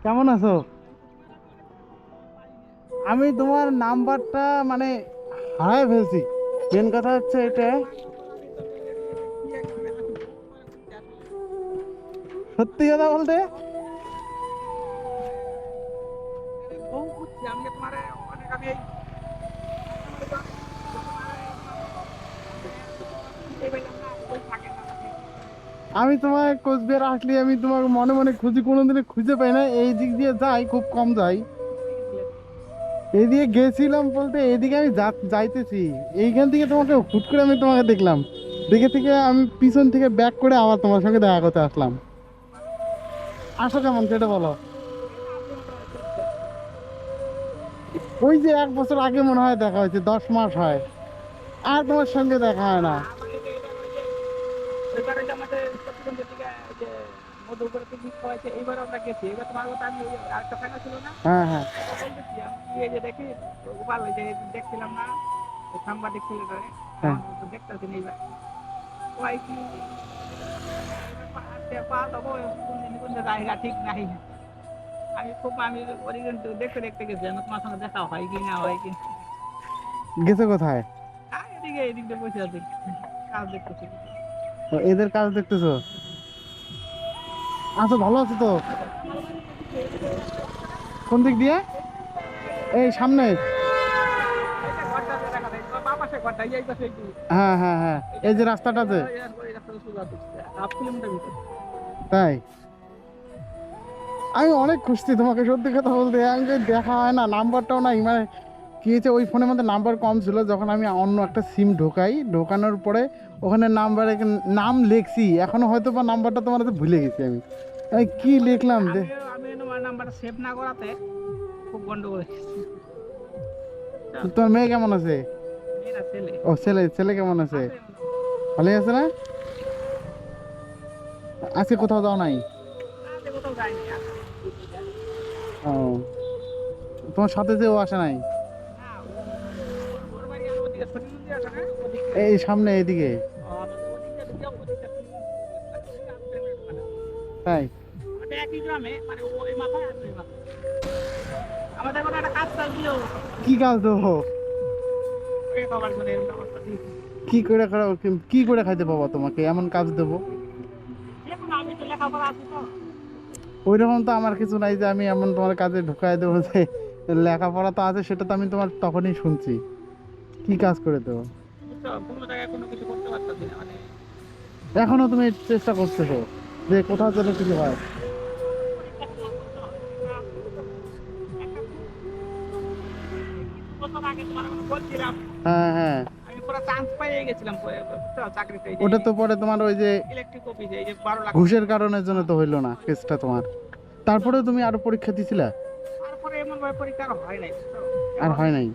কেমন আছো? আমি তোমার নাম্বারটা মানে হারাই ফেলছি। মেন কথা হচ্ছে এটা। সত্যি কথা বলতে আমি তোমার কোচবিহার আসলে আমি তোমার মনে মনে খুঁজি, কোনোদিনে খুঁজে পাই না। এই দিক দিয়ে যাই, খুব কম যাই। এদিকে গেছিলাম বলতে এদিকে আমি যাইতেছি, এইখান থেকে তোমাকে হুট করে আমি তোমাকে দেখলাম। দেখে থেকে আমি পিছন থেকে ব্যাক করে আবার তোমার সঙ্গে দেখা করতে আসলাম। আসো কেমন সেটা বলো। ওই যে 1 বছর আগে মনে হয় দেখা হয়েছে, 10 মাস হয়। আর তোমার সঙ্গে দেখা হয় না। হ্যাঁ হ্যাঁ হ্যাঁ। গেছে কোথায়? ও, এদের কাজ দেখতেছো? আচ্ছা, ভালো আছো তো? কোন দিক দিয়ে? এই সামনে? হ্যাঁ হ্যাঁ হ্যাঁ, এই যে রাস্তাটাতে। তাই? আমি অনেক খুশি তোমাকে, সত্যি কথা বলতে। আমি যে দেখা হয় না, নাম্বারটাও নাই। মানে কি হয়েছে, ওই ফোনের মধ্যে নাম্বার কম ছিল। যখন আমি অন্য একটা সিম ঢোকানোর পরে ওখানে নাম লিখছি, এখনো হয়তো বা নাম্বারটা তোমার কাছে ভুলে গেছি আমি। কি লিখলাম যে। তোমার মেয়ে কেমন আছে? ও, ছেলে ছেলে কেমন আছে? ভালোই আছে না? আজকে কোথাও যাও নাই? ও, তোমার সাথে যে ও আসে নাই? এই সামনে এদিকে? তাই? কি কাজ দেবো? কি করে খাইতে পাবো তোমাকে, এমন কাজ দেবো? ওই রকম তো আমার কিছু নাই যে আমি এমন তোমার কাজে ঢুকাই দেবো যে। লেখাপড়া তো আছে, সেটা তো আমি তোমার তখনই শুনছি। কি কাজ করে দেবো? এখনো তুমি চেষ্টা করতেছো যে কোথাও যেন কিছু হয়? হ্যাঁ হ্যাঁ। ওটা তো পরে তোমার ওই যে ঘুষের কারণের জন্য তো হইলো না কেসটা তোমার। তারপরেও তুমি আরো পরীক্ষা দিছিলা? আর হয় নাই?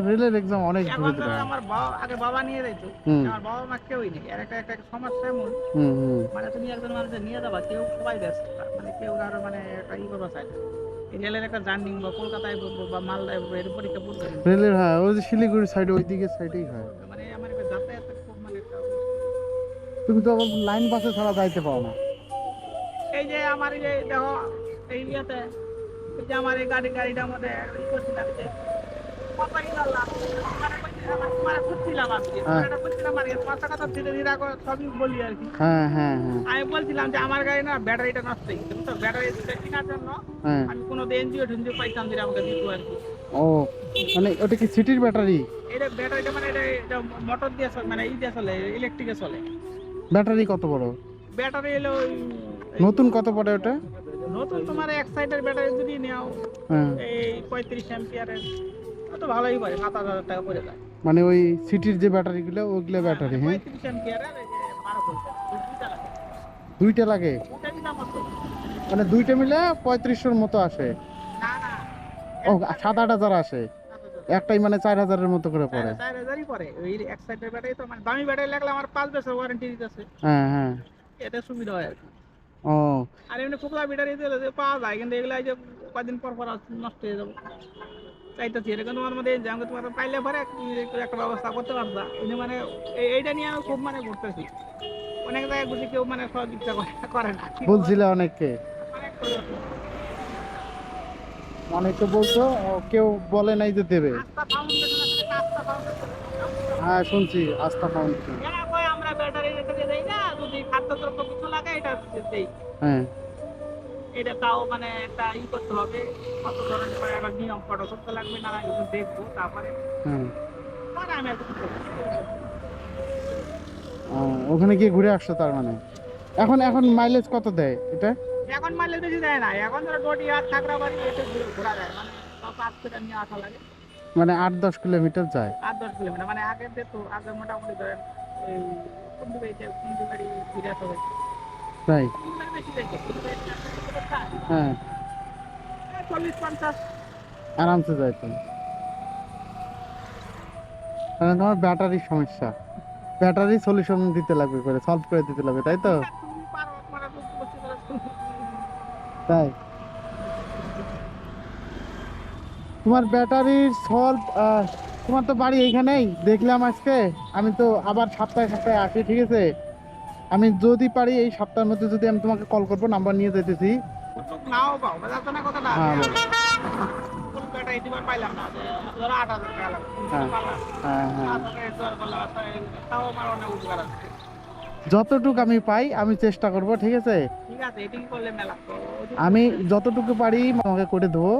রেলের এক্সাম অনেক দূরে দূরে হয়। হুম হুম হুম। রেলের, হ্যাঁ, ওই যে শিলিগুড়ি সাইডে, ওই দিকের সাইডেই হয়। তুমি তো আবার লাইন বাসে ছাড়া যাইতে পাও না। হ্যাঁ হ্যাঁ হ্যাঁ হ্যাঁ হ্যাঁ। ও, মানে ওটা কি সিটির ব্যাটারি? ব্যাটারি কত বড়? নতুন কত পড়ে ওটা? হ্যাঁ। মানে ওই সিটির যে ব্যাটারি গুলো, ওইগুলো ব্যাটারি, হ্যাঁ। দুইটা লাগে? মানে দুইটা মিলে 3500-র মতো আসে? ও, 7-8 হাজার আসে? একটাই মানে 4000-এর মতো করে পড়ে। 4000ই পড়ে। ওই এক সাইডের ব্যাটারি তো মানে দামি ব্যাটারি লাগলে আমার 5 বছর ওয়ারেন্টি দিতেছে। হ্যাঁ হ্যাঁ। এটা সুবিধা হয় আর কি। ও আর এমনি ফোকলা ব্যাটারি দিলে যে পাওয়া যায়, কিন্তু এগুলো এই যে কদিন পর পর নষ্ট হয়ে যাবে। চাইতেছি এটা কিন্তু আমার মধ্যে যে তোমার পাইলে পরে একটু একটা ব্যবস্থা করতে পারবা। এই যে মানে এইটা নিয়ে আমি খুব মানে ঘুরতেছি। অনেক জায়গায় বুঝি কেউ মানে সহযোগিতা করে না। কি করে? বলছিলে অনেককে, অনেক করে। অনেকে বলছো, কেউ বলে নাই যে দেবে। আস্থা ফাউন্ডেশন আছে না, আস্থা ফাউন্ডেশন। হ্যাঁ শুনছি আস্থা ফাউন্ডেশন। এরা কয় আমরা ব্যাটারি রেখে দেই না, যদি খাদ্যদ্রব্য কিছু লাগে এটা দেই। হ্যাঁ এটা তাও মানে একটা করতে হবে, কত ধরনের মানে একটা নিয়ম ফটো করতে লাগবে, নানা কিছু দেখবো তারপরে হ্যাঁ। পরে আমি আর কিছু করবো না। ও, ওখানে গিয়ে ঘুরে আসছো তার মানে। এখন এখন মাইলেজ কত দেয় এটা? এখন মাইলেজ বেশি দেয় না, এখন ধরো ডটি আর থাকরা বাড়ি এসে ঘোরা যায়, মানে সব 5 থেকে নিয়ে আসা লাগে। মানে 8-10 কিলোমিটার যায়? 8-10 কিলোমিটার, মানে আগে যেত, আগে মোটামুটি ধরেন এই কুন্ডি বাড়ি ঘুরে আসা হয়েছে। তাই? কুন্ডি বাড়ি বেশি যাইতো, কুন্ডি বাড়ি 4 কিলোমিটার যায়। হ্যাঁ 40-50। আরামসে যায় তো। তাহলে তোমার ব্যাটারির সমস্যা, ব্যাটারি সলিউশন দিতে লাগবে, করে সলভ করে দিতে লাগবে, তাই তো? তুমি পারো তোমার বসে করে। তাই তোমার ব্যাটারির সলভ, তোমার তো বাড়ি এইখানেই দেখলাম আজকে। আমি তো আবার সপ্তাহে সপ্তাহে আসি, ঠিক আছে? আমি যদি পারি এই সপ্তাহের মধ্যে যদি আমি তোমাকে কল করবো, নাম্বার নিয়ে যেতেছি। সুযোগ নাও পাও, বুঝাচ্ছ না কথাটা? হ্যাঁ ফুল ব্যাটারি দিবার পাইলাম না, যে ধরো 8000 টাকা লাগবে, হ্যাঁ পারলাম। হ্যাঁ হ্যাঁ। তাও আমার অনেক উপকার আছে। যতটুকু আমি পাই আমি চেষ্টা করব, ঠিক আছে? ঠিক আছে, এটিং করলে মেলা তো আমি যতটুকু পারি তোমাকে করে দেবো,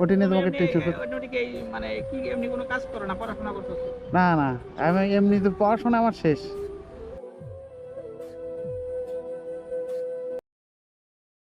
ওটা নিয়ে তুমি তোমাকে এমনি টেনশন করতে। অন্যদিকে মানে কি এমনি কোনো কাজ করো না, পড়াশোনা করতেছো? না না, আমি এমনি তো পড়াশোনা আমার শেষ।